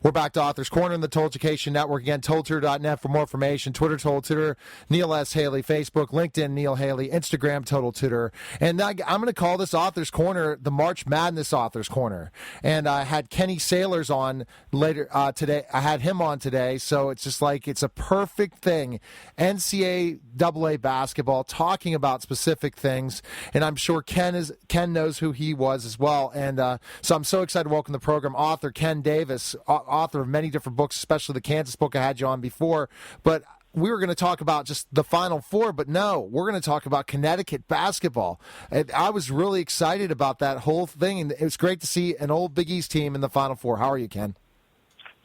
We're back to Authors Corner in the Total Education Network. Again, totaltutor.net for more information. Twitter, Total Tutor, Neil S. Haley. Facebook, LinkedIn, Neil Haley. Instagram, Total Tutor. And I'm going to call this Authors Corner the March Madness Authors Corner. And I had Kenny Sailors on later today. I had him on today, so it's just like it's a perfect thing. NCAA basketball, talking about specific things. And I'm sure Ken knows who he was as well. And so I'm so excited to welcome the program author Ken Davis, author of many different books, especially the Kansas book I had you on before. But we were going to talk about just the Final Four, but no, we're going to talk about Connecticut basketball. And I was really excited about that whole thing, and it was great to see an old Big East team in the Final Four. How are you, Ken?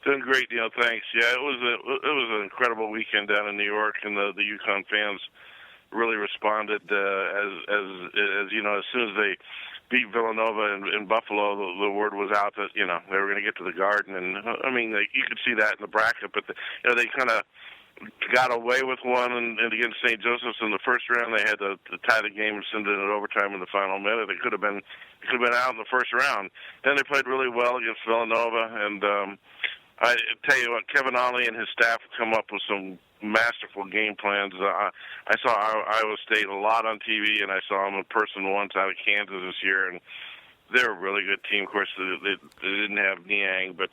Doing great, Neil. Thanks. Yeah, it was an incredible weekend down in New York, and the UConn fans really responded as you know, as soon as they beat Villanova in Buffalo, the word was out that, you know, they were going to get to the Garden. And, I mean, you could see that in the bracket, but, they kind of got away with one and against St. Joseph's in the first round. They had to tie the game and send it in overtime in the final minute. It could have been out in the first round. Then they played really well against Villanova, and I tell you what, Kevin Ollie and his staff have come up with some masterful game plans. I saw Iowa State a lot on TV, and I saw them in person once out of Kansas this year, and they're a really good team. Of course, they didn't have Niang, but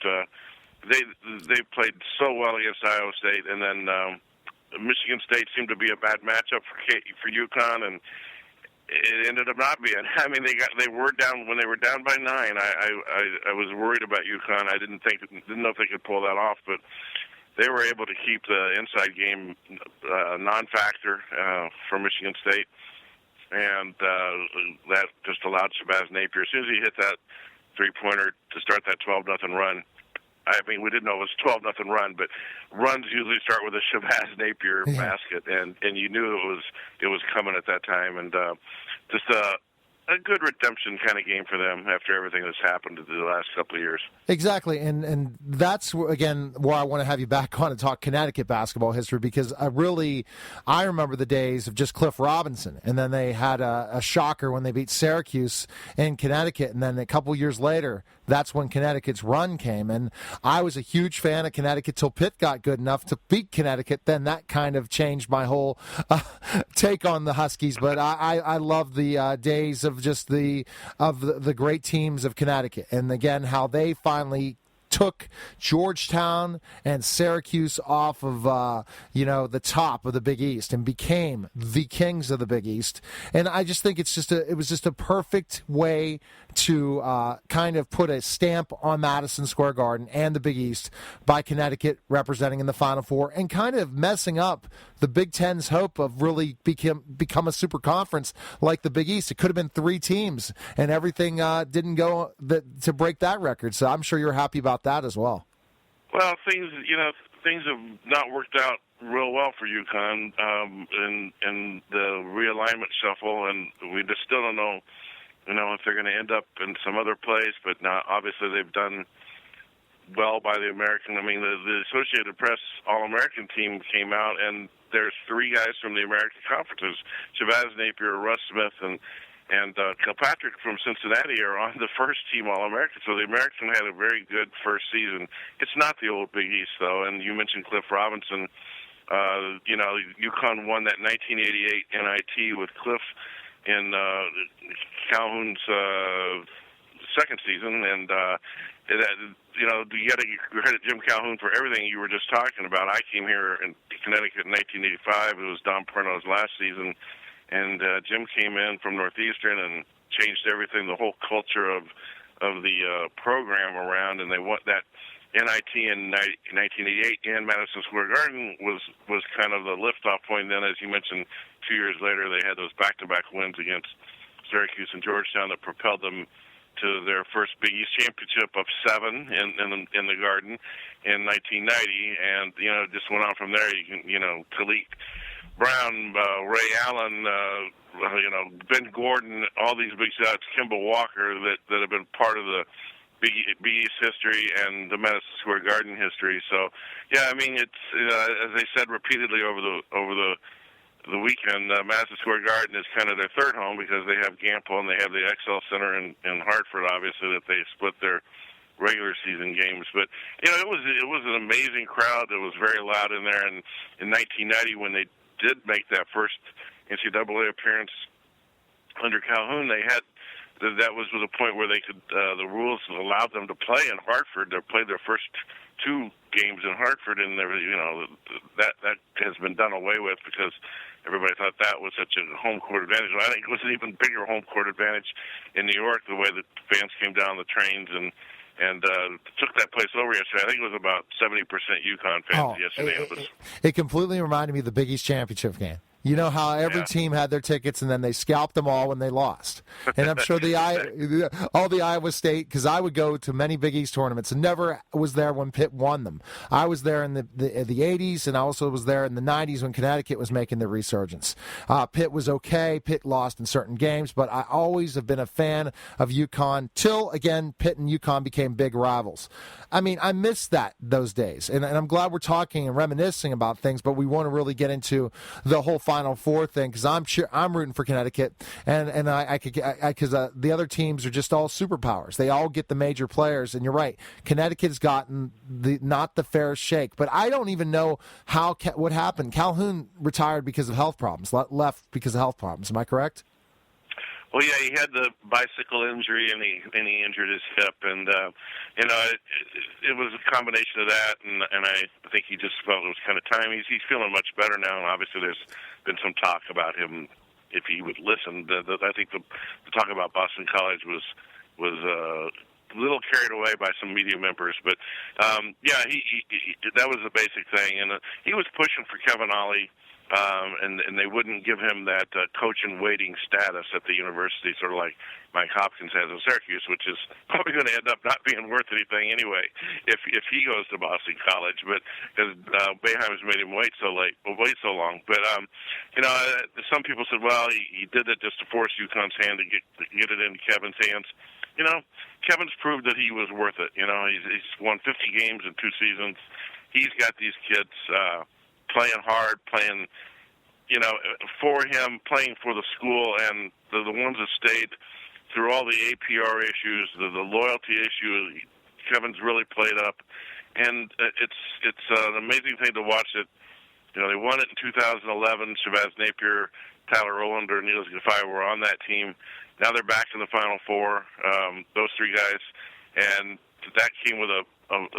they played so well against Iowa State, and then Michigan State seemed to be a bad matchup for UConn, and it ended up not being. I mean, they were down when they were down by 9. I was worried about UConn. I didn't know if they could pull that off, but they were able to keep the inside game non-factor for Michigan State, and that just allowed Shabazz Napier. As soon as he hit that three-pointer to start that 12-0 run, I mean, we didn't know it was 12-0 run, but runs usually start with a Shabazz Napier basket, and you knew it was coming at that time, and just a good redemption kind of game for them after everything that's happened in the last couple of years. Exactly, and that's, again, where I want to have you back on and talk Connecticut basketball history, because I remember the days of just Cliff Robinson, and then they had a shocker when they beat Syracuse in Connecticut, and then a couple years later, that's when Connecticut's run came, and I was a huge fan of Connecticut till Pitt got good enough to beat Connecticut. Then that kind of changed my whole take on the Huskies, but I love the days of just the great teams of Connecticut, and again how they finally took Georgetown and Syracuse off of the top of the Big East and became the kings of the Big East. And I just think it was just a perfect way to kind of put a stamp on Madison Square Garden and the Big East by Connecticut representing in the Final Four and kind of messing up the Big Ten's hope of really become a super conference like the Big East. It could have been 3 teams, and everything didn't go to break that record. So I'm sure you're happy about that as well. Well, things have not worked out real well for UConn in the realignment shuffle, and we just still don't know, if they're going to end up in some other place. But now, obviously, they've done well by the American. I mean, the Associated Press All-American team came out, and there's 3 guys from the American conferences: Shabazz Napier, Russ Smith, and Kilpatrick from Cincinnati are on the first team All-American. So the American had a very good first season. It's not the old Big East, though. And you mentioned Cliff Robinson. UConn won that 1988 NIT with Cliff in Calhoun's second season. And, you got to credit Jim Calhoun for everything you were just talking about. I came here in Connecticut in 1985. It was Don Perno's last season. And Jim came in from Northeastern and changed everything, the whole culture of the program around. And they want that NIT in 1988 in Madison Square Garden was kind of the liftoff point. Then, as you mentioned, 2 years later, they had those back-to-back wins against Syracuse and Georgetown that propelled them to their first Big East championship of 7 in the Garden in 1990. And, just went on from there. Talik Brown, Ray Allen, Ben Gordon, all these big shots, Kimball Walker that have been part of the Big East history and the Madison Square Garden history. So, yeah, I mean, it's as they said repeatedly over the weekend, Madison Square Garden is kind of their third home because they have Gamble and they have the XL Center in Hartford, obviously, that they split their regular season games. But it was an amazing crowd. It was very loud in there. And in 1990, when they did make that first NCAA appearance under Calhoun, they had that was the point where they could the rules allowed them to play in Hartford. They played their first 2 games in Hartford, and there, that has been done away with because everybody thought that was such a home court advantage. Well, I think it was an even bigger home court advantage in New York, the way that fans came down the trains and took that place over yesterday. I think it was about 70% UConn fans yesterday. It completely reminded me of the Big East Championship game. You know how every team had their tickets, and then they scalped them all when they lost. And I'm sure all the Iowa State, because I would go to many Big East tournaments, and never was there when Pitt won them. I was there in the 80s, and I also was there in the 90s when Connecticut was making their resurgence. Pitt was okay. Pitt lost in certain games, but I always have been a fan of UConn till, again, Pitt and UConn became big rivals. I mean, I miss those days, and I'm glad we're talking and reminiscing about things, but we want to really get into the whole Final Four thing because I'm rooting for Connecticut, and because the other teams are just all superpowers. They all get the major players, and you're right. Connecticut's gotten not the fairest shake, but I don't even know what happened. Calhoun retired because of health problems, left because of health problems. Am I correct? Well, yeah, he had the bicycle injury and he injured his hip, and it was a combination of that, and I think he just felt it was kind of time. He's feeling much better now, and obviously there's been some talk about him if he would listen. I think the talk about Boston College was a little carried away by some media members, but he that was the basic thing, and he was pushing for Kevin Ollie. And they wouldn't give him that coach in waiting status at the university, sort of like Mike Hopkins has at Syracuse, which is probably going to end up not being worth anything anyway if he goes to Boston College. But because Boeheim's made him wait so long. But some people said, well, he did it just to force UConn's hand to get it into Kevin's hands. Kevin's proved that he was worth it. He's won 50 games in 2 seasons. He's got these kids playing hard, playing, for him, playing for the school, and the ones that stayed through all the APR issues, the loyalty issue. Kevin's really played up, and it's an amazing thing to watch. It, they won it in 2011. Shabazz Napier, Tyler Rolander, and Niels Gafai were on that team. Now they're back in the Final Four. Those 3 guys, and that came with a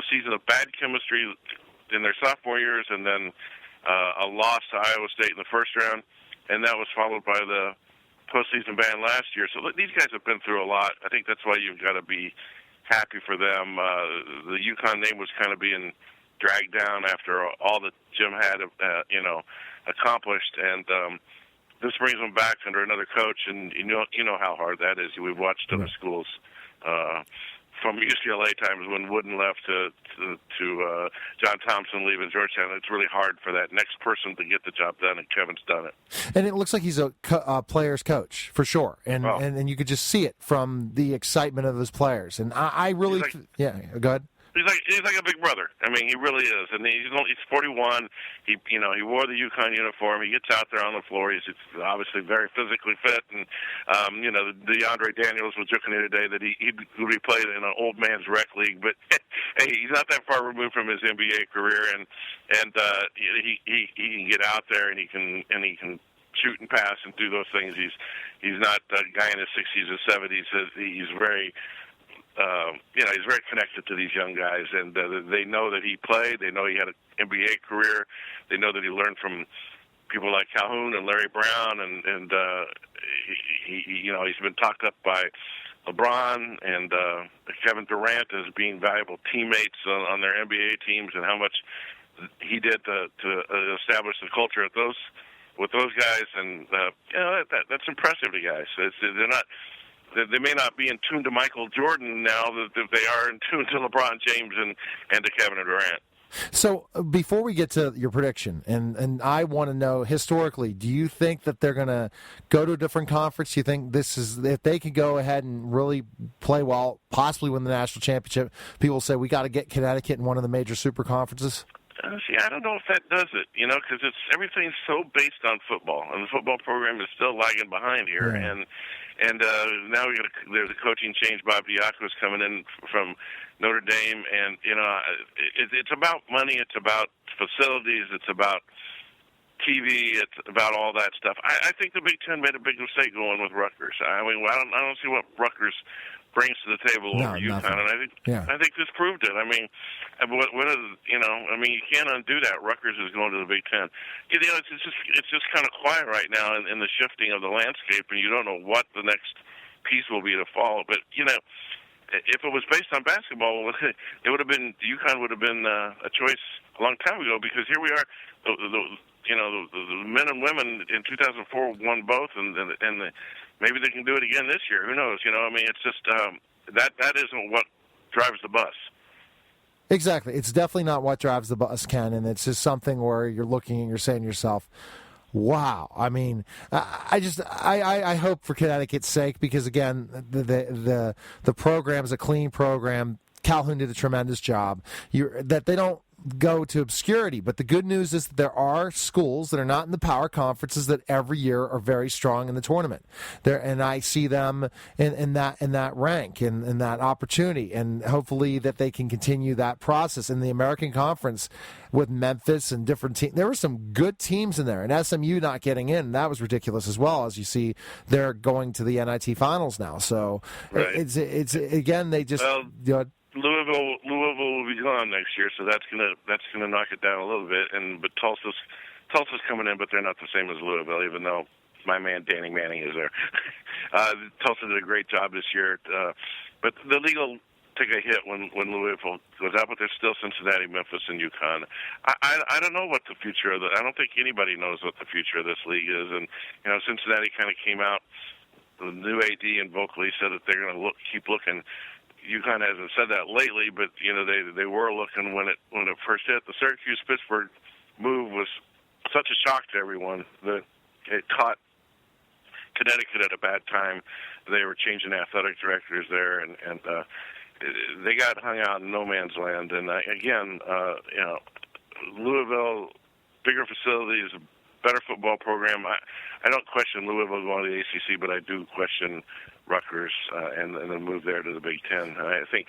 season of bad chemistry in their sophomore years, and then a loss to Iowa State in the first round, and that was followed by the postseason ban last year. So these guys have been through a lot. I think that's why you've got to be happy for them. The UConn name was kind of being dragged down after all that Jim had, accomplished, and this brings them back under another coach. And you know how hard that is. We've watched other schools. From UCLA times when Wooden left to John Thompson leaving Georgetown, it's really hard for that next person to get the job done, and Kevin's done it. And it looks like he's a player's coach, for sure. And you could just see it from the excitement of his players. And I really... go ahead. He's like a big brother. I mean, he really is. And he's 41. He wore the UConn uniform. He gets out there on the floor. He's obviously very physically fit. And the DeAndre Daniels was joking here today that he would be playing in an old man's rec league. But hey, he's not that far removed from his NBA career, and he can get out there and he can shoot and pass and do those things. He's not a guy in his 60s or 70s. He's very he's very connected to these young guys, and they know that he played. They know he had an NBA career. They know that he learned from people like Calhoun and Larry Brown, and he's been talked up by LeBron and Kevin Durant as being valuable teammates on their NBA teams, and how much he did to establish the culture with those guys, and that's impressive to guys. They may not be in tune to Michael Jordan now that they are in tune to LeBron James and to Kevin Durant. So before we get to your prediction, and I want to know historically, do you think that they're going to go to a different conference? Do you think if they can go ahead and really play well, possibly win the national championship, people say we got to get Connecticut in one of the major super conferences? See, I don't know if that does it, because everything's so based on football, and the football program is still lagging behind here. Yeah. And now there's a coaching change. Bob Diaco is coming in from Notre Dame, and it's about money, it's about facilities, it's about TV, it's about all that stuff. I think the Big Ten made a big mistake going with Rutgers. I mean, I don't see what Rutgers brings to the table over UConn, and I think this proved it. I mean, you can't undo that. Rutgers is going to the Big Ten. It's just kind of quiet right now in the shifting of the landscape, and you don't know what the next piece will be to follow. But if it was based on basketball, it would have been UConn would have been a choice a long time ago, because here we are. The men and women in 2004 won both, and maybe they can do it again this year. Who knows? It's just that isn't what drives the bus. Exactly. It's definitely not what drives the bus, Ken, and it's just something where you're looking and you're saying to yourself, wow. I mean, I hope for Connecticut's sake, because again, the program is a clean program. Calhoun did a tremendous job. That they don't go to obscurity, but the good news is that there are schools that are not in the power conferences that every year are very strong in the tournament. And I see them in that rank and in that opportunity, and hopefully that they can continue that process in the American Conference with Memphis and different teams. There were some good teams in there, and SMU not getting in, that was ridiculous as well. As you see, they're going to the NIT finals now. So right. It's again, they just Louisville will be gone next year, so that's gonna knock it down a little bit. But Tulsa's coming in, but they're not the same as Louisville, even though my man Danny Manning is there. Tulsa did a great job this year, but the league will take a hit when Louisville goes out. But there's still Cincinnati, Memphis, and UConn. I don't know what the future of I don't think anybody knows what the future of this league is. And Cincinnati kind of came out. The new AD and vocally said that they're going to keep looking. UConn hasn't said that lately, but they were looking when it first hit. The Syracuse-Pittsburgh move was such a shock to everyone that it caught Connecticut at a bad time. They were changing athletic directors there, and they got hung out in no man's land. And again, Louisville, bigger facilities, better football program. I don't question Louisville going to the ACC, but I do question Rutgers and then move there to the Big Ten. I think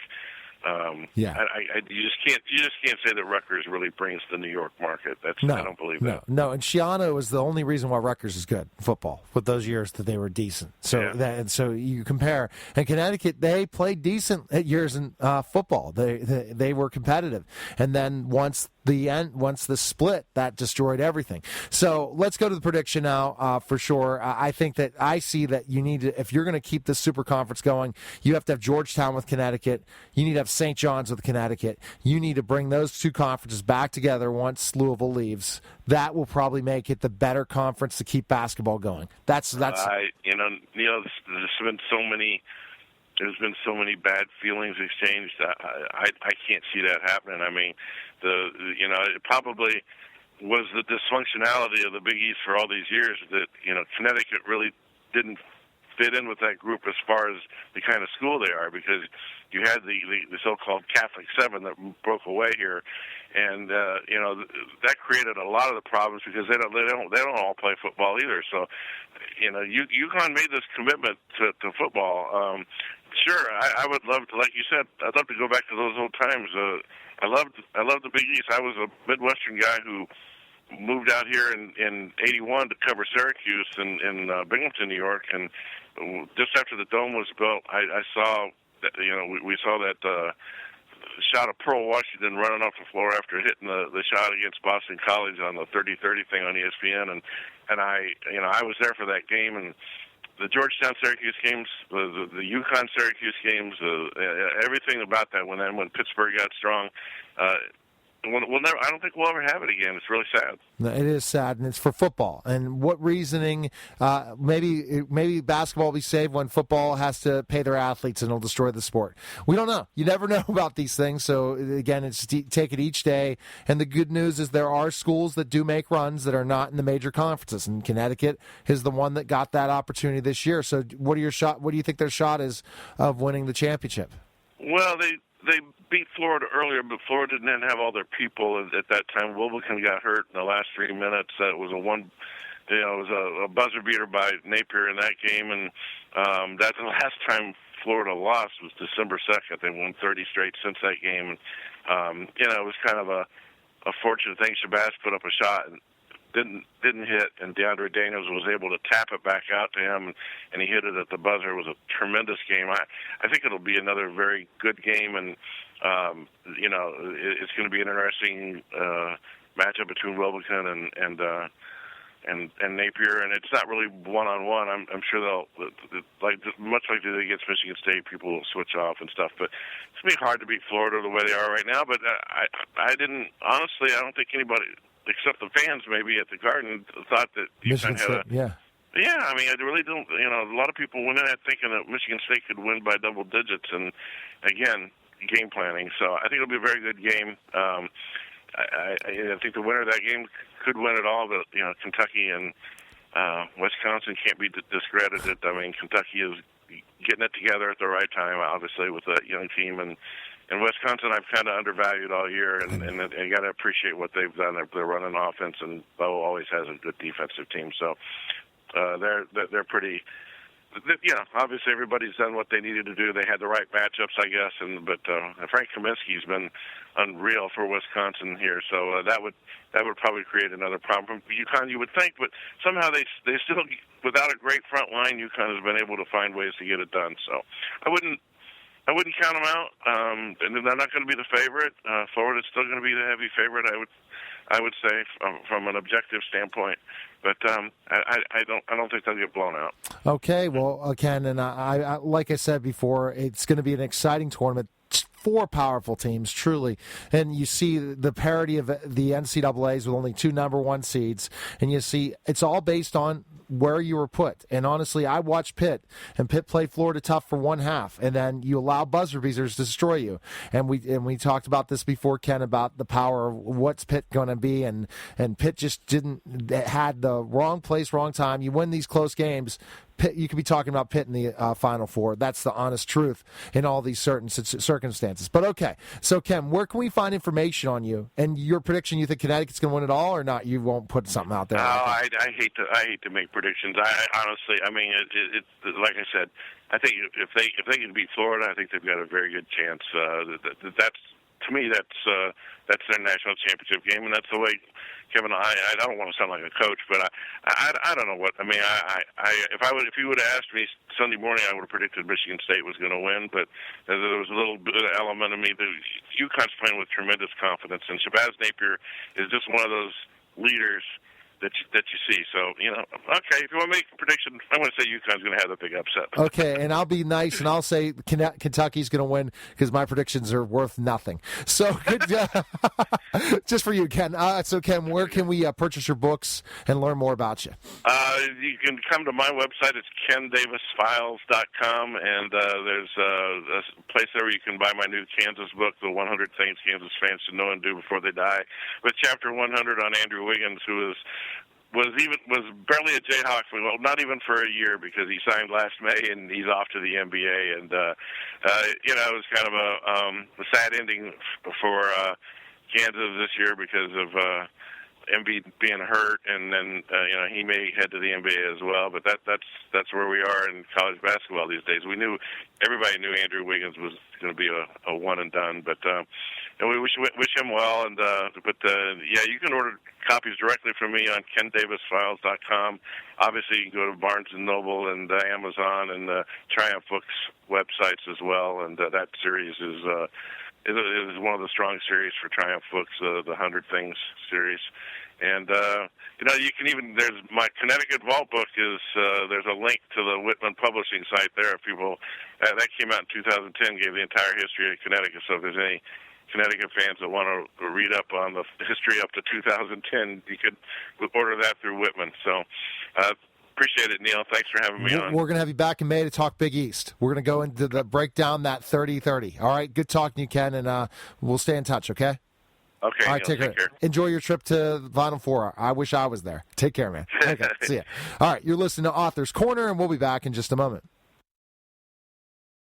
you just can't say that Rutgers really brings the New York market. I don't believe that. No, and Shiano is the only reason why Rutgers is good in football with those years that they were decent. So so you compare, and Connecticut, they played decent at years in football. They were competitive, and then once the split, that destroyed everything. So let's go to the prediction now for sure. I think that I see that you need to, if you're going to keep this super conference going, you have to have Georgetown with Connecticut. You need to have St. John's with Connecticut. You need to bring those two conferences back together once Louisville leaves. That will probably make it the better conference to keep basketball going. That's. Neil, there's been so many bad feelings exchanged. I can't see that happening. I mean, it probably was the dysfunctionality of the Big East for all these years that Connecticut really didn't fit in with that group as far as the kind of school they are, because you had the so-called Catholic Seven that broke away here, and that created a lot of the problems because they don't all play football either. So UConn made this commitment to football. Sure, I would love to, like you said, I'd love to go back to those old times. I loved the Big East. I was a Midwestern guy who moved out here in '81 to cover Syracuse in Binghamton, New York, and just after the dome was built, I saw that we saw that shot of Pearl Washington running off the floor after hitting the shot against Boston College on the 30-30 thing on ESPN, and I was there for that game, and the Georgetown-Syracuse games, the UConn-Syracuse games, everything about that when Pittsburgh got strong. We'll never. I don't think we'll ever have it again. It's really sad. No, it is sad, and it's for football. And what reasoning? Maybe basketball will be saved when football has to pay their athletes and it'll destroy the sport. We don't know. You never know about these things. So again, it's take it each day. And the good news is there are schools that do make runs that are not in the major conferences. And Connecticut is the one that got that opportunity this year. So what do you think their shot is of winning the championship? Well, they beat Florida earlier, but Florida didn't have all their people at that time. Wilbekin got hurt in the last 3 minutes. It was a buzzer beater by Napier in that game, and that's the last time Florida lost was December 2nd. They won 30 straight since that game. And, it was kind of a fortunate thing. Shabazz put up a shot and didn't hit, and DeAndre Daniels was able to tap it back out to him, and he hit it at the buzzer. It was a tremendous game. I think it'll be another very good game, and it's going to be an interesting matchup between Wilbekin and Napier, and it's not really one-on-one. I'm sure they'll, much like they did against Michigan State, people will switch off and stuff. But it's going to be hard to beat Florida the way they are right now. But I don't think anybody, except the fans maybe at the Garden, thought that Michigan State, Yeah, I mean, I really don't. A lot of people went in there thinking that Michigan State could win by double digits, and again, game planning. So I think it'll be a very good game. I think the winner of that game could win it all, but Kentucky and Wisconsin can't be discredited. I mean, Kentucky is getting it together at the right time, obviously, with that young team, and Wisconsin I've kind of undervalued all year, and you got to appreciate what they've done. They're running offense, and Bo always has a good defensive team, so they're pretty. Obviously everybody's done what they needed to do. They had the right matchups, I guess, but Frank Kaminsky's been unreal for Wisconsin here, so that would probably create another problem for UConn, you would think, but somehow they still, without a great front line, UConn has been able to find ways to get it done. So I wouldn't count them out, and they're not going to be the favorite. Florida's still going to be the heavy favorite, I would say, from an objective standpoint. But I don't think they'll get blown out. Okay, well, Ken, and I like I said before, it's going to be an exciting tournament. 4 powerful teams, truly. And you see the parity of the NCAAs with only 2 number 1 seeds. And you see it's all based on where you were put. And honestly, I watched Pitt, and Pitt played Florida tough for one half, and then you allow buzzer beaters to destroy you. And we talked about this before, Ken, about the power of what's Pitt going to be, and Pitt just had the wrong place, wrong time. You win these close games, Pitt, you could be talking about Pitt in the Final Four. That's the honest truth in all these certain circumstances. But okay, so Ken, where can we find information on you and your prediction? You think Connecticut's going to win it all, or not? You won't put something out there. No, I hate to make predictions. I honestly, I mean, it like I said, I think if they can beat Florida, I think they've got a very good chance. That's, to me, that's their national championship game, and that's the way. Kevin, I don't want to sound like a coach, but I don't know what I mean. If you would have asked me Sunday morning, I would have predicted Michigan State was going to win, but there was a little bit of element of me that UConn's playing with tremendous confidence, and Shabazz Napier is just one of those leaders that you see. So, okay, if you want to make a prediction, I'm going to say UConn's going to have the big upset. Okay, and I'll be nice, and I'll say Kentucky's going to win because my predictions are worth nothing. So, just for you, Ken. So, Ken, where can we purchase your books and learn more about you? You can come to my website. It's KenDavisFiles.com, and there's a place there where you can buy my new Kansas book, The 100 Things Kansas Fans Should Know and Do Before They Die, with Chapter 100 on Andrew Wiggins, who was barely a Jayhawk for, well, not even for a year, because he signed last May and he's off to the NBA. And it was kind of a sad ending for Kansas this year because of Embiid being hurt, and then he may head to the NBA as well. But that's where we are in college basketball these days. Everybody knew Andrew Wiggins was going to be a one and done, but we wish him well. And you can order copies directly from me on KenDavisFiles.com. Obviously, you can go to Barnes and Noble and Amazon and Triumph Books websites as well. And that series is one of the strong series for Triumph Books, the 100 Things series. And you can even, there's my Connecticut Vault book there's a link to the Whitman Publishing site there. If people that came out in 2010, gave the entire history of Connecticut. So if there's any Connecticut fans that want to read up on the history up to 2010, you could order that through Whitman. So appreciate it, Neil. Thanks for having me on. We're going to have you back in May to talk Big East. We're going to go into the breakdown that 30-30. All right, good talking to you, Ken, and we'll stay in touch, okay? Okay, all right, Neil, take care. Enjoy your trip to the Final Four. I wish I was there. Take care, man. Okay, see ya. All right, you're listening to Author's Corner, and we'll be back in just a moment.